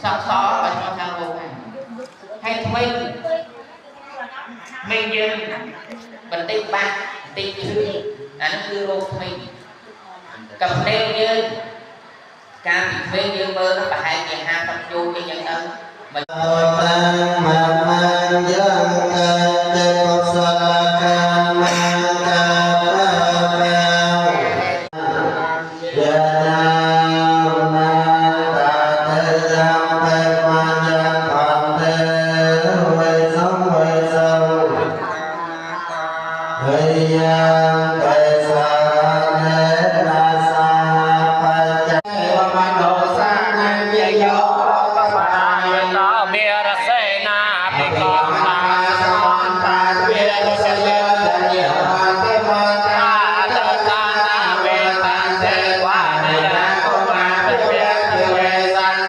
sọ sọ và cho thang vô hay mình dương mình tích bạc tích chữ nó cứ rô mình cầm đeo dương cam mình dương mơ nó phải hai ngày hai tập vô cái nhân ơn mình